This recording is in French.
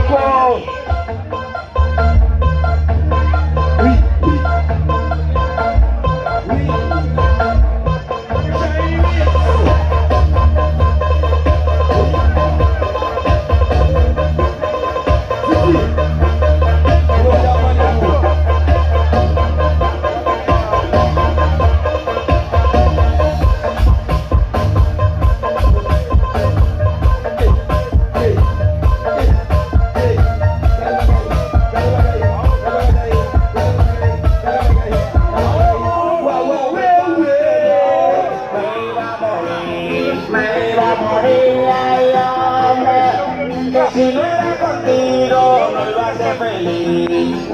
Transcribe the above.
loco. Oui, oui, me iba a morir, ay hombre, que si no era contigo no iba a ser feliz.